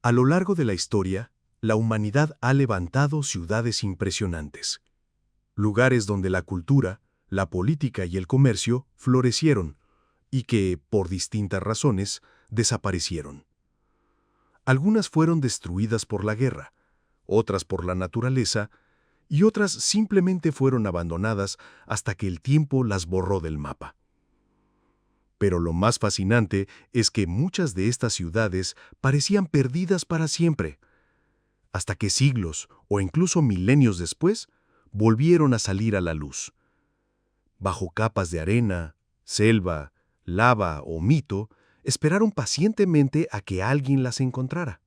A lo largo de la historia, la humanidad ha levantado ciudades impresionantes, lugares donde la cultura, la política y el comercio florecieron y que, por distintas razones, desaparecieron. Algunas fueron destruidas por la guerra, otras por la naturaleza y otras simplemente fueron abandonadas hasta que el tiempo las borró del mapa. Pero lo más fascinante es que muchas de estas ciudades parecían perdidas para siempre, hasta que siglos o incluso milenios después volvieron a salir a la luz. Bajo capas de arena, selva, lava o mito, esperaron pacientemente a que alguien las encontrara.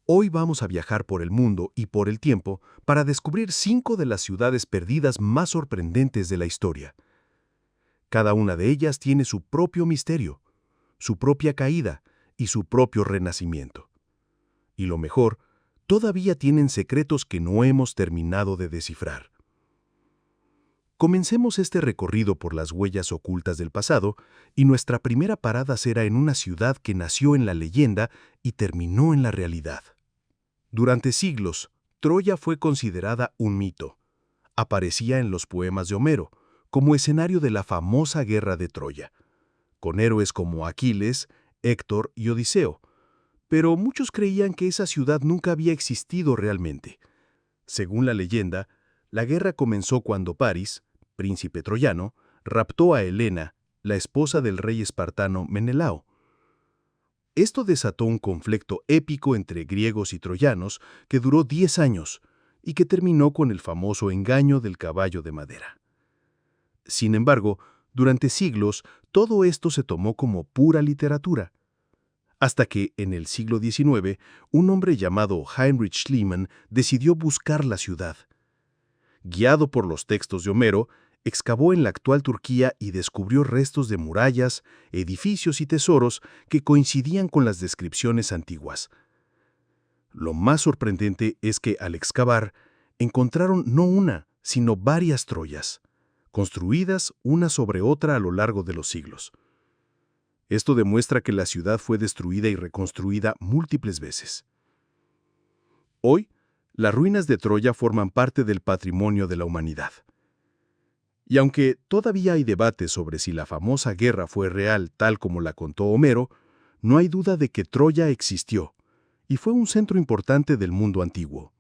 Hoy vamos a viajar por el mundo y por el tiempo para descubrir 5 de las ciudades perdidas más sorprendentes de la historia. Cada una de ellas tiene su propio misterio, su propia caída y su propio renacimiento. Y lo mejor, todavía tienen secretos que no hemos terminado de descifrar. Comencemos este recorrido por las huellas ocultas del pasado y nuestra primera parada será en una ciudad que nació en la leyenda y terminó en la realidad. Durante siglos, Troya fue considerada un mito. Aparecía en los poemas de Homero, como escenario de la famosa guerra de Troya, con héroes como Aquiles, Héctor y Odiseo. Pero muchos creían que esa ciudad nunca había existido realmente. Según la leyenda, la guerra comenzó cuando Paris, príncipe troyano, raptó a Helena, la esposa del rey espartano Menelao. Esto desató un conflicto épico entre griegos y troyanos que duró 10 años y que terminó con el famoso engaño del caballo de madera. Sin embargo, durante siglos, todo esto se tomó como pura literatura, hasta que, en el siglo XIX, un hombre llamado Heinrich Schliemann decidió buscar la ciudad. Guiado por los textos de Homero, excavó en la actual Turquía y descubrió restos de murallas, edificios y tesoros que coincidían con las descripciones antiguas. Lo más sorprendente es que, al excavar, encontraron no una, sino varias Troyas, construidas una sobre otra a lo largo de los siglos. Esto demuestra que la ciudad fue destruida y reconstruida múltiples veces. Hoy, las ruinas de Troya forman parte del patrimonio de la humanidad. Y aunque todavía hay debate sobre si la famosa guerra fue real tal como la contó Homero, no hay duda de que Troya existió y fue un centro importante del mundo antiguo.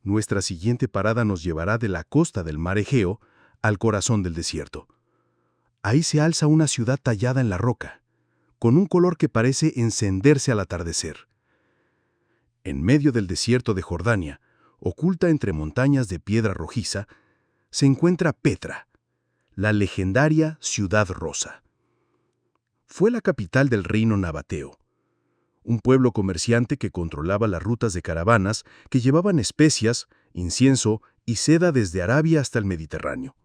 Nuestra siguiente parada nos llevará de la costa del mar Egeo al corazón del desierto. Ahí se alza una ciudad tallada en la roca, con un color que parece encenderse al atardecer. En medio del desierto de Jordania, oculta entre montañas de piedra rojiza, se encuentra Petra, la legendaria Ciudad Rosa. Fue la capital del reino nabateo, un pueblo comerciante que controlaba las rutas de caravanas que llevaban especias, incienso y seda desde Arabia hasta el Mediterráneo.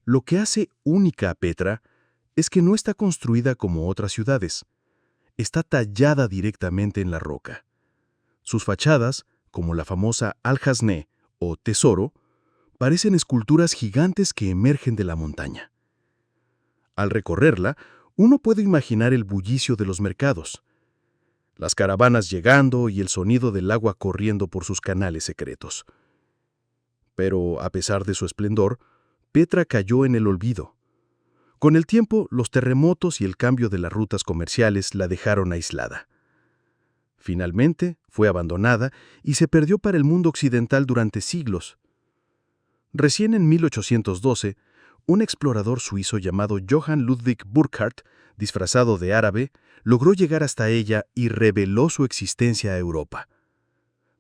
Lo que hace única a Petra es que no está construida como otras ciudades. Está tallada directamente en la roca. Sus fachadas, como la famosa Al-Hasné o Tesoro, parecen esculturas gigantes que emergen de la montaña. Al recorrerla, uno puede imaginar el bullicio de los mercados, las caravanas llegando y el sonido del agua corriendo por sus canales secretos. Pero, a pesar de su esplendor, Petra cayó en el olvido. Con el tiempo, los terremotos y el cambio de las rutas comerciales la dejaron aislada. Finalmente, fue abandonada y se perdió para el mundo occidental durante siglos. Recién en 1812, un explorador suizo llamado Johann Ludwig Burckhardt, disfrazado de árabe, logró llegar hasta ella y reveló su existencia a Europa.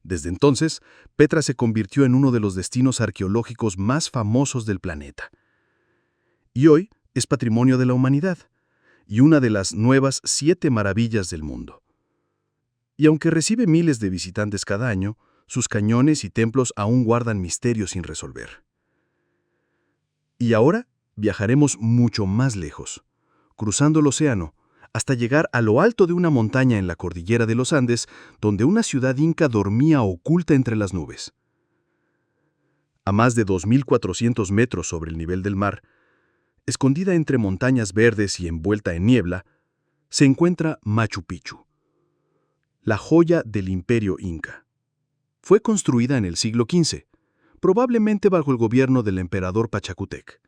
Desde entonces, Petra se convirtió en uno de los destinos arqueológicos más famosos del planeta. Y hoy es patrimonio de la humanidad y una de las nuevas 7 maravillas del mundo. Y aunque recibe miles de visitantes cada año, sus cañones y templos aún guardan misterios sin resolver. Y ahora viajaremos mucho más lejos, cruzando el océano, hasta llegar a lo alto de una montaña en la cordillera de los Andes, donde una ciudad inca dormía oculta entre las nubes. A más de 2.400 metros sobre el nivel del mar, escondida entre montañas verdes y envuelta en niebla, se encuentra Machu Picchu, la joya del imperio inca. Fue construida en el siglo XV, probablemente bajo el gobierno del emperador Pachacútec,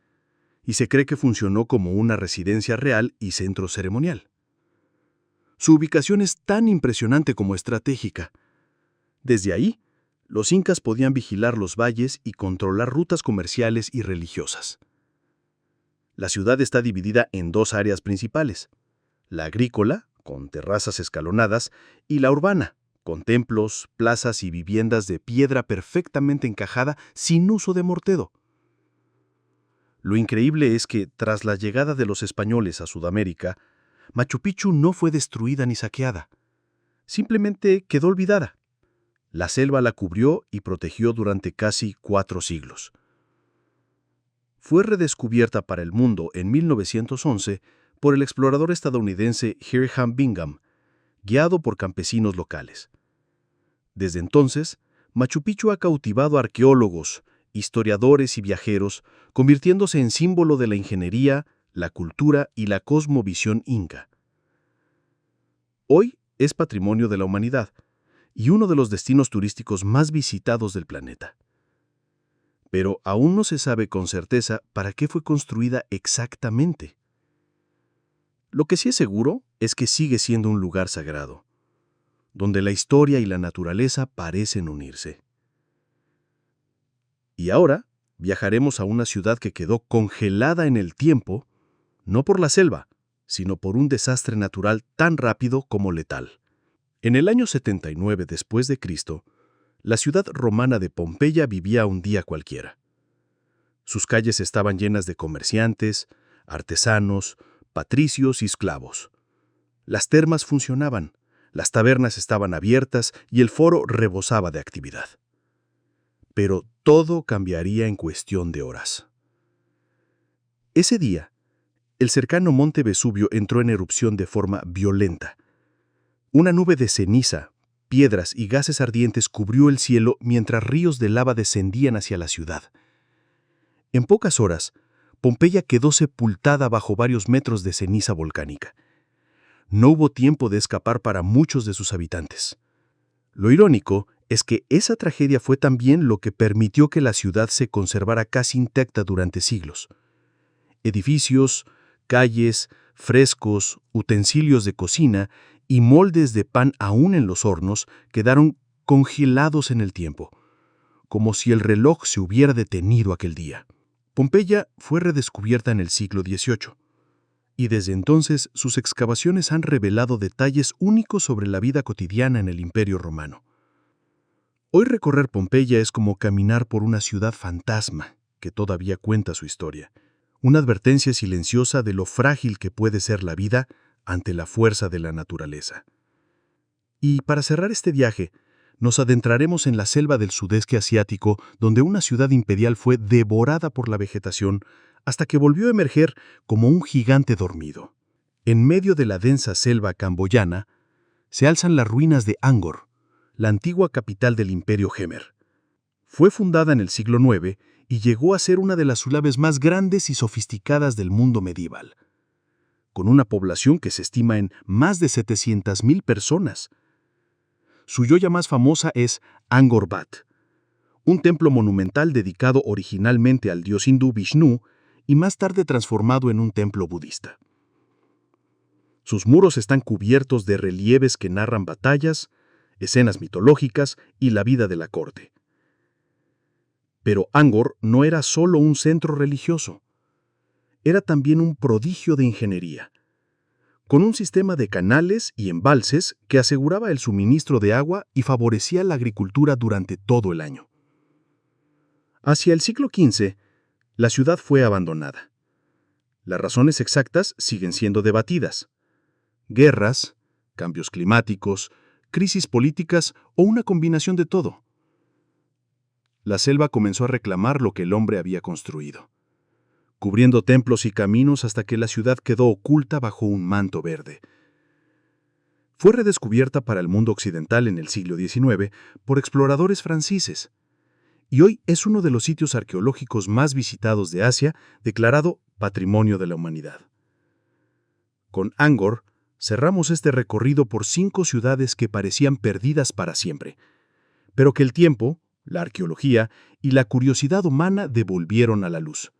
y se cree que funcionó como una residencia real y centro ceremonial. Su ubicación es tan impresionante como estratégica. Desde ahí, los incas podían vigilar los valles y controlar rutas comerciales y religiosas. La ciudad está dividida en dos áreas principales: la agrícola, con terrazas escalonadas, y la urbana, con templos, plazas y viviendas de piedra perfectamente encajada sin uso de mortero. Lo increíble es que, tras la llegada de los españoles a Sudamérica, Machu Picchu no fue destruida ni saqueada. Simplemente quedó olvidada. La selva la cubrió y protegió durante casi 4 siglos. Fue redescubierta para el mundo en 1911 por el explorador estadounidense Hiram Bingham, guiado por campesinos locales. Desde entonces, Machu Picchu ha cautivado a arqueólogos, historiadores y viajeros, convirtiéndose en símbolo de la ingeniería, la cultura y la cosmovisión inca. Hoy es patrimonio de la humanidad y uno de los destinos turísticos más visitados del planeta. Pero aún no se sabe con certeza para qué fue construida exactamente. Lo que sí es seguro es que sigue siendo un lugar sagrado, donde la historia y la naturaleza parecen unirse. Y ahora viajaremos a una ciudad que quedó congelada en el tiempo, no por la selva, sino por un desastre natural tan rápido como letal. En el año 79 después de Cristo, la ciudad romana de Pompeya vivía un día cualquiera. Sus calles estaban llenas de comerciantes, artesanos, patricios y esclavos. Las termas funcionaban, las tabernas estaban abiertas y el foro rebosaba de actividad. Pero todo cambiaría en cuestión de horas. Ese día, el cercano monte Vesubio entró en erupción de forma violenta. Una nube de ceniza, piedras y gases ardientes cubrió el cielo mientras ríos de lava descendían hacia la ciudad. En pocas horas, Pompeya quedó sepultada bajo varios metros de ceniza volcánica. No hubo tiempo de escapar para muchos de sus habitantes. Lo irónico es que esa tragedia fue también lo que permitió que la ciudad se conservara casi intacta durante siglos. Edificios, calles, frescos, utensilios de cocina y moldes de pan aún en los hornos quedaron congelados en el tiempo, como si el reloj se hubiera detenido aquel día. Pompeya fue redescubierta en el siglo XVIII, y desde entonces sus excavaciones han revelado detalles únicos sobre la vida cotidiana en el Imperio Romano. Hoy recorrer Pompeya es como caminar por una ciudad fantasma que todavía cuenta su historia, una advertencia silenciosa de lo frágil que puede ser la vida ante la fuerza de la naturaleza. Y para cerrar este viaje, nos adentraremos en la selva del sudeste asiático, donde una ciudad imperial fue devorada por la vegetación hasta que volvió a emerger como un gigante dormido. En medio de la densa selva camboyana, se alzan las ruinas de Angkor, la antigua capital del Imperio Jemer. Fue fundada en el siglo IX y llegó a ser una de las ciudades más grandes y sofisticadas del mundo medieval, con una población que se estima en más de 700,000 personas. Su joya más famosa es Angkor Wat, un templo monumental dedicado originalmente al dios hindú Vishnu y más tarde transformado en un templo budista. Sus muros están cubiertos de relieves que narran batallas, escenas mitológicas y la vida de la corte. Pero Angkor no era solo un centro religioso. Era también un prodigio de ingeniería, con un sistema de canales y embalses que aseguraba el suministro de agua y favorecía la agricultura durante todo el año. Hacia el siglo XV, la ciudad fue abandonada. Las razones exactas siguen siendo debatidas. Guerras, cambios climáticos, crisis políticas o una combinación de todo. La selva comenzó a reclamar lo que el hombre había construido, cubriendo templos y caminos hasta que la ciudad quedó oculta bajo un manto verde. Fue redescubierta para el mundo occidental en el siglo XIX por exploradores franceses, y hoy es uno de los sitios arqueológicos más visitados de Asia, declarado Patrimonio de la Humanidad. Con Angkor Cerramos este recorrido por 5 ciudades que parecían perdidas para siempre, pero que el tiempo, la arqueología y la curiosidad humana devolvieron a la luz.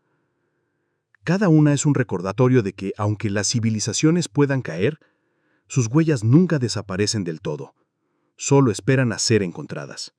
Cada una es un recordatorio de que, aunque las civilizaciones puedan caer, sus huellas nunca desaparecen del todo, solo esperan a ser encontradas.